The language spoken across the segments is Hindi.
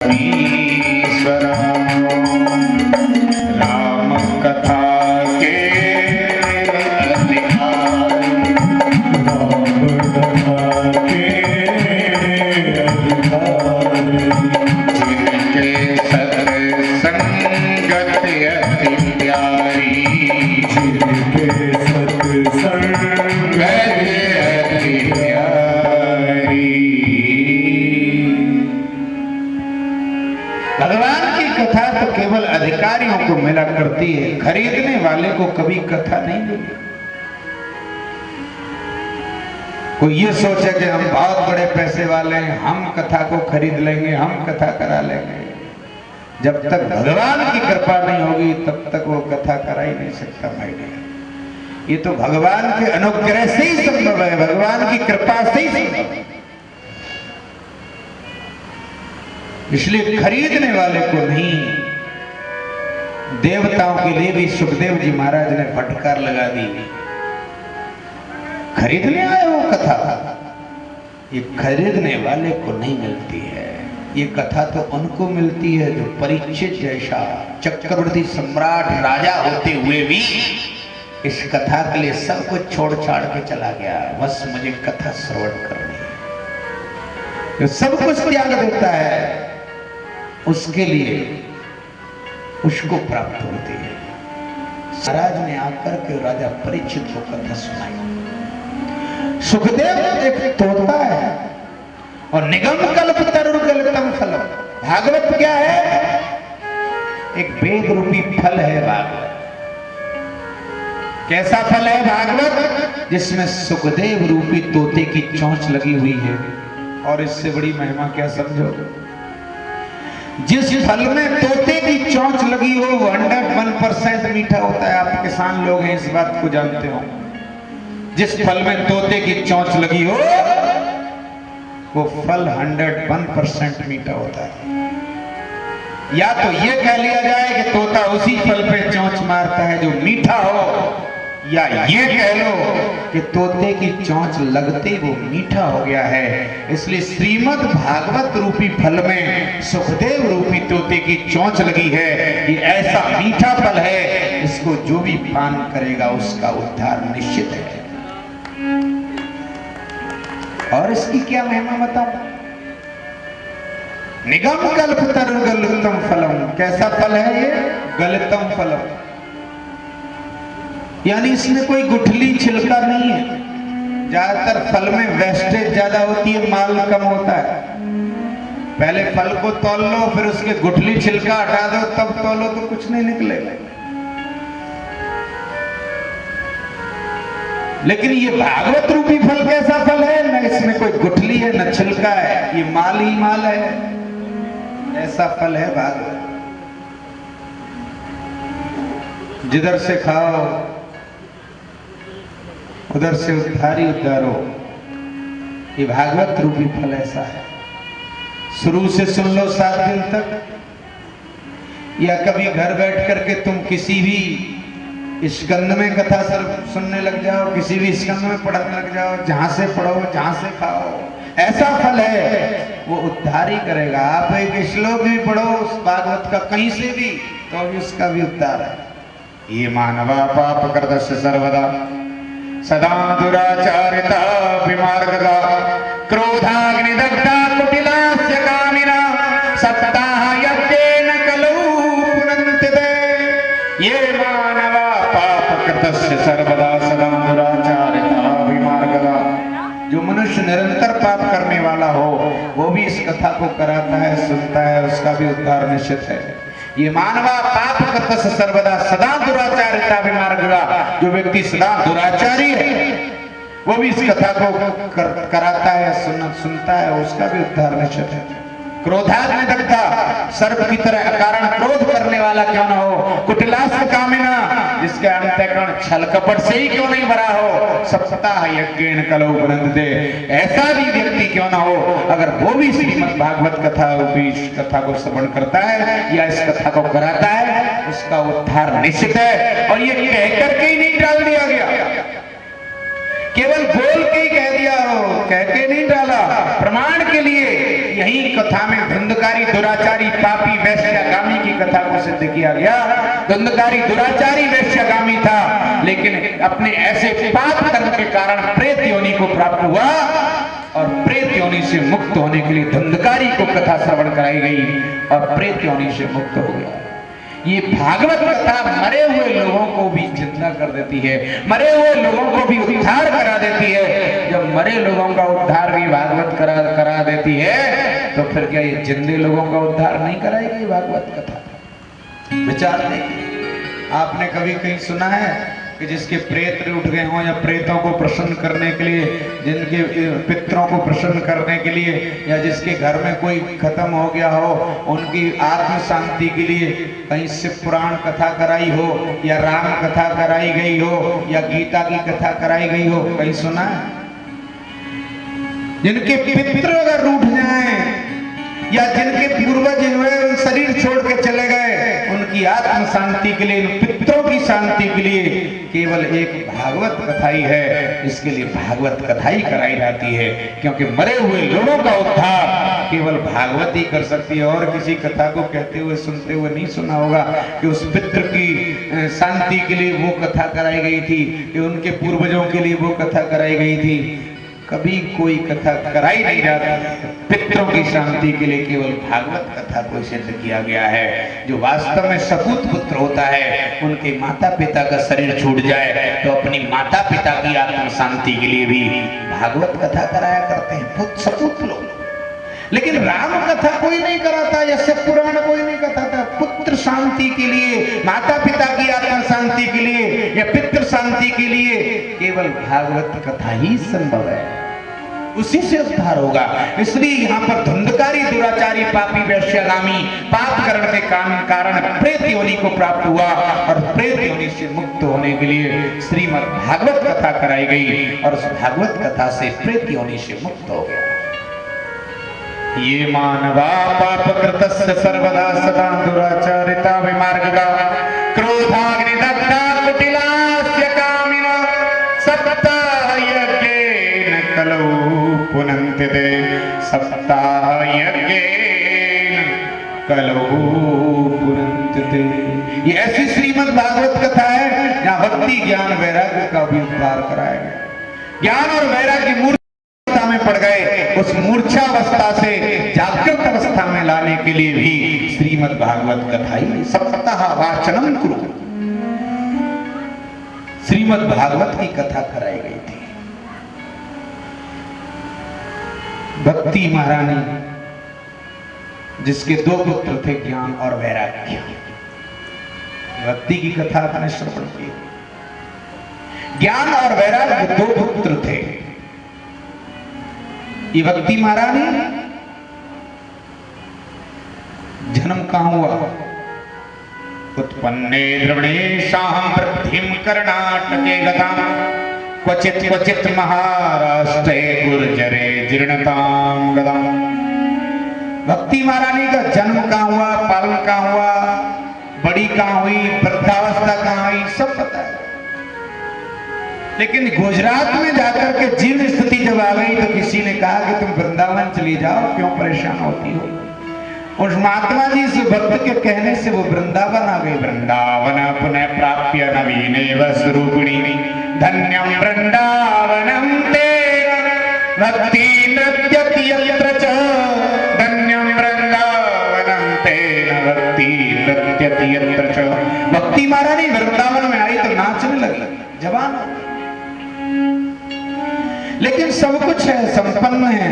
राम कथा के जिनके सत्संगत अति प्यारी, जिनके सत्संगत अति प्यारी। भगवान की कथा तो केवल अधिकारियों को मिला करती है, खरीदने वाले को कभी कथा नहीं मिली। कोई ये सोचे कि हम बहुत बड़े पैसे वाले हैं, हम कथा को खरीद लेंगे, हम कथा करा लेंगे। जब तक भगवान की कृपा नहीं होगी तब तक वो कथा करा ही नहीं सकता भाई। ये तो भगवान के अनुग्रह से ही संभव है, भगवान की कृपा से ही संभव है। इसलिए खरीदने वाले को नहीं, देवताओं के लिए भी सुखदेव जी महाराज ने फटकार लगा दी। खरीदने आए हो कथा, ये खरीदने वाले को नहीं मिलती है। ये कथा तो उनको मिलती है जो परीक्षित जैसा चक्रवर्ती सम्राट राजा होते हुए भी इस कथा के लिए सब कुछ छोड़ छाड़ के चला गया, बस मुझे कथा श्रवण करनी है। जो सब कुछ त्याग देता है उसके लिए उसको प्राप्त होती है। महाराज ने आकर के राजा परीक्षित को कथा सुनाई। सुखदेव एक तोता है और निगम कल्प तरुर्गलितम फलम। भागवत क्या है? एक वेद रूपी फल है भागवत। कैसा फल है भागवत? जिसमें सुखदेव रूपी तोते की चोंच लगी हुई है। और इससे बड़ी महिमा क्या समझोगे? जिस फल में तोते की चोंच लगी हो वो 101% मीठा होता है। आप किसान लोग हैं, इस बात को जानते हो। जिस फल में तोते की चोंच लगी हो वो फल 101% मीठा होता है। या तो ये कह लिया जाए कि तोता उसी फल पे चोंच मारता है जो मीठा हो, या ये कह लो कि तोते की चोंच लगते ही वो मीठा हो गया है। इसलिए श्रीमद् भागवत रूपी फल में सुखदेव रूपी तोते की चोंच लगी है। ये ऐसा मीठा फल है, इसको जो भी पान करेगा उसका उद्धार निश्चित है। और इसकी क्या महिमा बताऊं? निगम कल्प तरुर्गलितम फलम। कैसा फल है ये? गलितम फलम, यानी इसमें कोई गुठली छिलका नहीं है। ज्यादातर फल में वेस्टेज ज्यादा होती है, माल कम होता है। पहले फल को तौल लो, फिर उसके गुठली छिलका हटा दो, तब तौलो तो कुछ नहीं निकलेगा। लेकिन ये भागवत रूपी फल कैसा फल है? न इसमें कोई गुठली है न छिलका है, ये माल ही माल है। ऐसा फल है भागवत। जिधर से खाओ उधर से उद्धार ही उद्धार हो। ये भागवत रूपी फल ऐसा है। शुरू से सुन लो 7 दिन तक, या कभी घर बैठ करके तुम किसी भी स्कंद में कथा सुनने लग जाओ, किसी भी स्कंद में पढ़ने लग जाओ, जहां से पढ़ो जहां से खाओ, ऐसा फल है वो उद्धार ही करेगा। आप एक श्लोक भी पढ़ो उस भागवत का कहीं से भी, तो भी उसका भी उद्धार है। ये मानवा पाप कर्तस्य सर्वदा सदा दुराचारिता विमार्गदा क्रोधाग्निदग्धा कुटिलास्य कामिना सप्ताह यज्ञेन कलौ पुनन्ति ते। ये मानवा पाप कृतस्य सर्वदा सदा दुराचारिता विमार्गदा। जो मनुष्य निरंतर पाप करने वाला हो वो भी इस कथा को कराता है, सुनता है, उसका भी उद्धार निश्चित है। ये मानवा पाप कृतस्य सर्वदा सदा दुराचारिता विमार्गदा। जो व्यक्ति सदा दुराचारी है वो भी इस कथा को कराता है, सुनता है, उसका भी उद्धार निश्चित है। क्रोधाग्निदग्धा, सर्प की तरह अकारण क्रोध करने वाला क्यों ना हो। कुटिलास्य कामिना, जिसके अंतःकरण छल कपट से ही क्यों नहीं भरा हो। सप्ताह यज्ञेन कलौ पुनन्ति, ऐसा भी व्यक्ति क्यों ना हो, अगर वो भी श्रीमद् भागवत कथा रूपी कथा को श्रवण करता है या इस कथा को कराता है, उसका उद्धार निश्चित है। और ये कह करके ही नहीं डाल दिया गया, केवल बोल के ही कह दिया हो, कह के नहीं डाला, प्रमाण के लिए ये यही कथा में धुंधकारी दुराचारी पापी वैश्यागामी की कथा को सिद्ध किया गया। धुंधकारी दुराचारी वैश्यागामी था, लेकिन अपने ऐसे पाप कर्म के कारण प्रेत योनि को प्राप्त हुआ और प्रेत योनि से मुक्त होने के लिए धुंधकारी को कथा श्रवण कराई गई और प्रेत योनि से मुक्त हो गया। ये भागवत कथा मरे हुए लोगों को भी जिंदा कर देती है, मरे हुए लोगों को भी उद्धार करा देती है। जब मरे लोगों का उद्धार भी भागवत करा देती है, तो फिर क्या ये जिंदे लोगों का उद्धार नहीं कराएगी भागवत कथा? विचार देखिए, आपने कभी कहीं सुना है कि जिसके प्रेत उठ गए हों या प्रेतों को प्रसन्न करने के लिए, जिनके पितरों को प्रसन्न करने के लिए, या जिसके घर में कोई खत्म हो गया हो उनकी आत्म शांति के लिए कहीं शिव पुराण कथा कराई हो या राम कथा कराई गई हो या गीता की कथा कराई गई हो, कहीं सुना है? जिनके पितर अगर रूठ जाएं या जिनके पूर्वज शरीर छोड़ के चले गए, उनकी आत्म शांति के लिए, पितरों की शांति के लिए केवल एक भागवत कथा ही है। इसके लिए भागवत कथा ही कराई जाती है, क्योंकि मरे हुए लोगों का उद्धार केवल भागवत ही कर सकती है। और किसी कथा को कहते हुए सुनते हुए नहीं सुना होगा कि उस पितृ की शांति के लिए वो कथा कराई गई थी, कि उनके पूर्वजों के लिए वो कथा कराई गई थी। कभी कोई कथा कराई नहीं जाती। पितरों की शांति के लिए केवल भागवत कथा को सिद्ध किया गया है। जो वास्तव में सपूत पुत्र होता है, उनके माता पिता का शरीर छूट जाए तो अपनी माता पिता की आत्म शांति के लिए भी भागवत कथा कराया करते हैं खुद सपूत लोग। लेकिन राम कथा कोई नहीं कराता या शिव पुराण कोई नहीं कराता। पुत्र शांति के लिए, माता पिता की आत्मा शांति के लिए या पितृ शांति के लिए केवल भागवत कथा ही संभव है, उसी से उद्धार होगा। इसलिए यहाँ पर धुंधकारी दुराचारी पापी वैश्यागामी पाप करने के कारण प्रेत योनि को प्राप्त हुआ और प्रेत योनि से मुक्त होने के लिए श्रीमद् भागवत कथा कराई गई और उस भागवत कथा से प्रेत योनि से मुक्त हो गया। ये मानवा पाप कृतस्य सर्वदा सदा दुराचारिता विमार्गगा क्रोधाग्निदग्धा कुटिलास्य कामिनो सप्ताहयज्ञेन कलौ पुनन्ति ते सप्ताहयज्ञेन कलौ पुनन्ति ते। ये ऐसी श्रीमद् भागवत कथा है जहाँ भक्ति ज्ञान वैराग्य का भी उद्धार कराया गया। ज्ञान और वैराग्य मूर्छा में पड़ गए, उस मूर्छावस्था से जागृत अवस्था में लाने के लिए भी श्रीमद् भागवत कथा ही सप्ताह वाचनम कुरु, श्रीमद् भागवत की कथा कराई गई थी। भक्ति महारानी, जिसके दो पुत्र थे ज्ञान और वैराग्य, भक्ति की कथा आपने श्रवण की। ज्ञान और वैराग्य दो पुत्र थे। ये भक्ति महारानी जन्म कहां हुआ? उत्पन्ने द्रविणेशां वृद्धिं कर्णाटके गतां क्वचित् क्वचित् महाराष्ट्रे गुर्जरे जीर्णतां गतां। भक्ति महारानी का जन्म कहां हुआ, पालन कहां हुआ, बड़ी कहां हुई, वृद्धावस्था कहां हुई, सब पता है। लेकिन गुजरात में जाकर के जीवन स्थिति जब आ गई तो किसी ने कहा कि तुम वृंदावन चली जाओ, क्यों परेशान होती हो। उस महात्मा जी इस भक्त के कहने से वो वृंदावन आ गई। वृंदावन पुनः प्राप्य नवीनेव स्वरूपिणी धन्यं वृंदावनं तेन भक्ति नृत्यति यत्र च। धन्यं वृंदावनं तेन भक्ति नृत्यति यत्र च। भक्ति महारानी वृंदावन में आई तो नाचने लगी, जवान, लेकिन सब कुछ है, संपन्न है,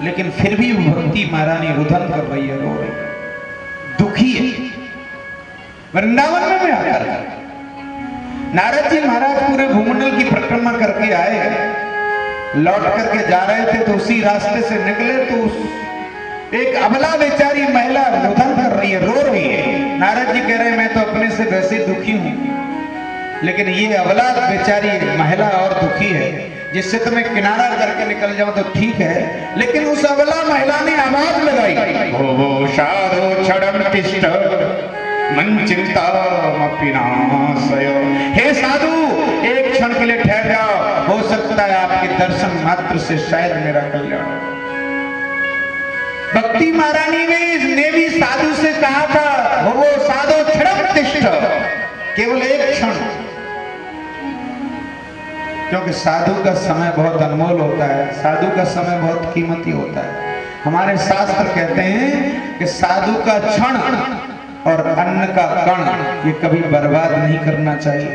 लेकिन फिर भी भक्ति महारानी रुदन कर रही है, रो रही है, दुखी है। वृंदावन में आकर नारद जी महाराज पूरे भूमंडल की परिक्रमा करके आए, लौट करके जा रहे थे तो उसी रास्ते से निकले तो एक अबला बेचारी महिला रुदन कर रही है, रो रही है। नारद जी कह रहे हैं मैं तो अपने से वैसे दुखी हूं, लेकिन ये अबला बेचारी महिला और दुखी है, जिससे तुम्हें किनारा करके निकल जाओ तो ठीक है। लेकिन उस अबला महिला ने आवाज लगाई, भो शारो क्षणम तिष्ठ मन चिंतामपि नाशय। हे साधु, एक क्षण के लिए ठहर जाओ, हो सकता है आपके दर्शन मात्र से शायद मेरा कल्याण। भक्ति महारानी ने भी साधु से कहा था, वो साधु क्षण तिष्ठ, केवल एक क्षण, क्योंकि साधु का समय बहुत अनमोल होता है, साधु का समय बहुत कीमती होता है। हमारे शास्त्र कहते हैं कि साधु का क्षण और अन्न का कण ये कभी बर्बाद नहीं करना चाहिए।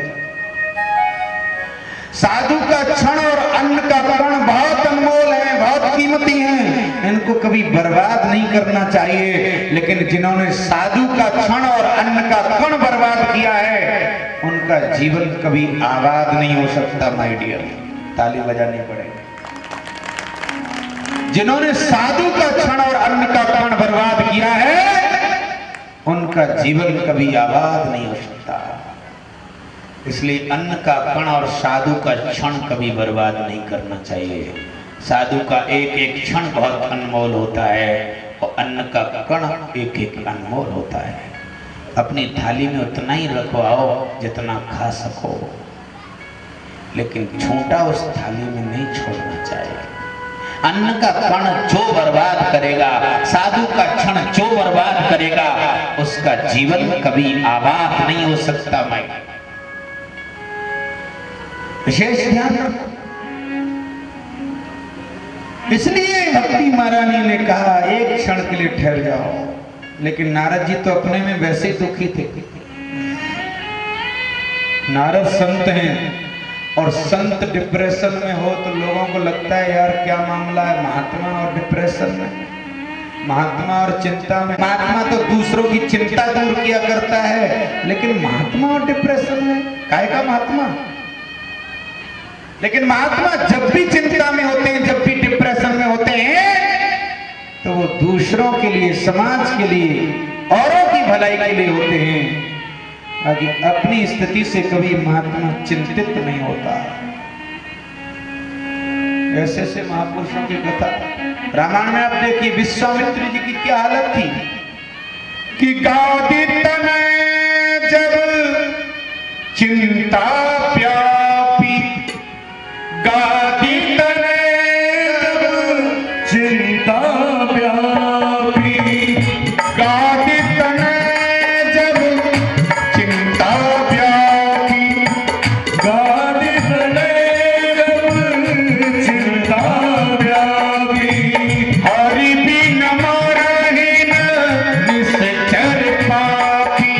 साधु का क्षण और अन्न का कण बहुत अनमोल है, बहुत कीमती हैं, इनको कभी बर्बाद नहीं करना चाहिए। लेकिन जिन्होंने साधु का क्षण और अन्न का कण बर्बाद किया है, उनका जीवन कभी आबाद नहीं हो सकता। माय डियर, ताली बजानी पड़ेगी। जिन्होंने साधु का क्षण और अन्न का कण बर्बाद किया है, उनका जीवन कभी आबाद नहीं हो सकता। इसलिए अन्न का कण और साधु का क्षण कभी बर्बाद नहीं करना चाहिए। साधु का एक एक क्षण बहुत अनमोल होता है और अन्न का कण एक एक अनमोल होता है। अपनी थाली में उतना ही रखवाओ जितना खा सको, लेकिन छोटा उस थाली में नहीं छोड़ना चाहिए। अन्न का कण जो बर्बाद करेगा, साधु का क्षण जो बर्बाद करेगा, उसका जीवन कभी आबाद नहीं हो सकता। मैं विशेष ध्यान रखो। इसलिए भक्ति महारानी ने कहा एक क्षण के लिए ठहर जाओ, लेकिन नारद जी तो अपने में वैसे ही दुखी थे। नारद संत हैं और संत डिप्रेशन में हो तो लोगों को लगता है यार क्या मामला है महात्मा और डिप्रेशन में, महात्मा और चिंता में। महात्मा तो दूसरों की चिंता दूर किया करता है, लेकिन महात्मा और डिप्रेशन में काय का महात्मा। लेकिन महात्मा जब भी चिंता में होते हैं, जब भी डिप्रेशन में होते हैं, तो वो दूसरों के लिए, समाज के लिए, औरों की भलाई के लिए होते हैं। बाकी अपनी स्थिति से कभी महात्मा चिंतित नहीं होता। ऐसे से महापुरुषों की कथा रामायण में आप देखिए, विश्वामित्र जी की क्या हालत थी कि गादी तनय जब चिंता व्यापी, गादी तनय जब चिंता व्यापी, गादी तनय जब चिंता व्यापी, गादी तनय जब चिंता व्यापी, हरि बिन मरहि न निश्चर पापी,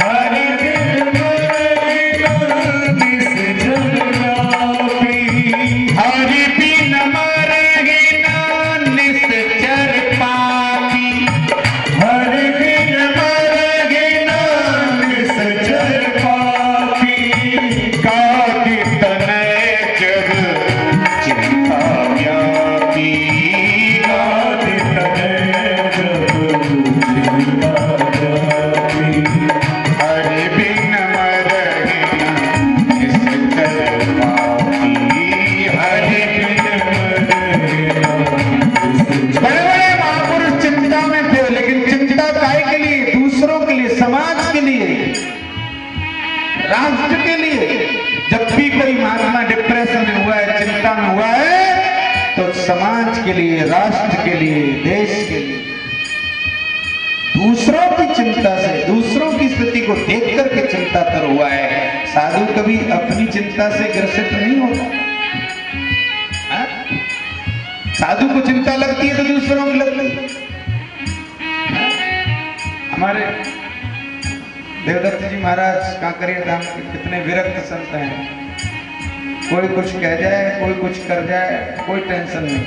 हरि बिन मरहि न निश्चर पापी, हरि बिन मरहि न निश्चर पापी, हरि बिन मरहि न निश्चर पापी, गादी तनय जब चिंता व्यापी, गादी तनय जब चिंता व्यापी, हरि बिन मरहि न निश्चर पापी, हरि बिन मरहि न। बड़े बड़े महापुरुष चिंता में थे, लेकिन चिंता काहे के लिए? दूसरों के लिए, समाज के लिए, राष्ट्र के लिए। जब भी कोई महात्मा डिप्रेशन में हुआ है, चिंता में हुआ है, तो समाज के लिए, राष्ट्र के लिए, देश के लिए, दूसरों की चिंता से, दूसरों की स्थिति को देख करके चिंता कर हुआ है। साधु कभी अपनी चिंता से ग्रसित नहीं होता। हाँ? साधु को चिंता लगती है तो दूसरों की लगती है। हाँ? हमारे देवदत्त जी महाराज कांकरिया धाम के कितने विरक्त संत हैं। कोई कुछ कह जाए, कोई कुछ कर जाए, कोई टेंशन नहीं,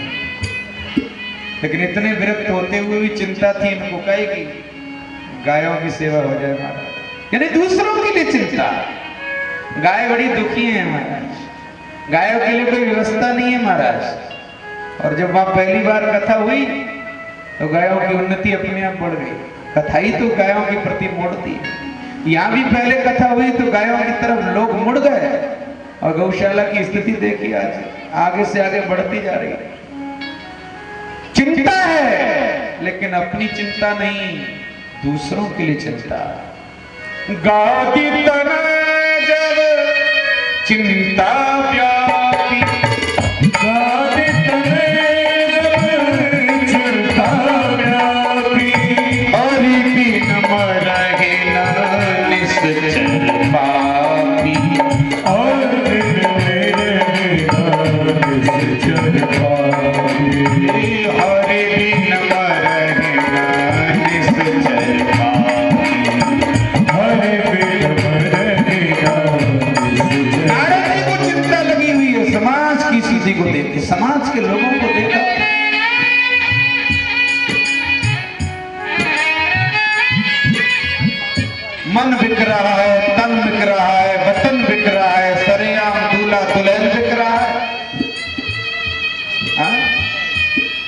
लेकिन इतने विरक्त होते हुए भी चिंता थी इनको कहे कि गायों की सेवा हो जाए महाराज, यानी दूसरों के लिए चिंता। गाय बड़ी दुखी है महाराज, गायों के लिए कोई व्यवस्था नहीं है महाराज। और जब वहां पहली बार कथा हुई तो गायों की उन्नति अपने आप बढ़ गई। कथा ही तो गायों के प्रति मोड़ती है। यहाँ भी पहले कथा हुई तो गायों की तरफ लोग मुड़ गए, और गौशाला की स्थिति देखिए आज आगे से आगे बढ़ती जा रही है। चिंता है, लेकिन अपनी चिंता नहीं, दूसरों के लिए चिंता। गादी तनय जब चिंता व्यापी, गादी तनय जब चिंता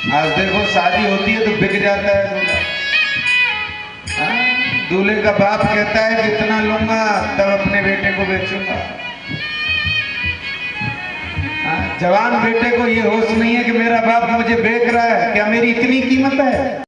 आज देखो शादी होती है तो बिक जाता है दूल्हा। दूल्हे का बाप कहता है कि इतना लूंगा तब अपने बेटे को बेचूंगा। जवान बेटे को ये होश नहीं है कि मेरा बाप मुझे बेच रहा है, क्या मेरी इतनी कीमत है?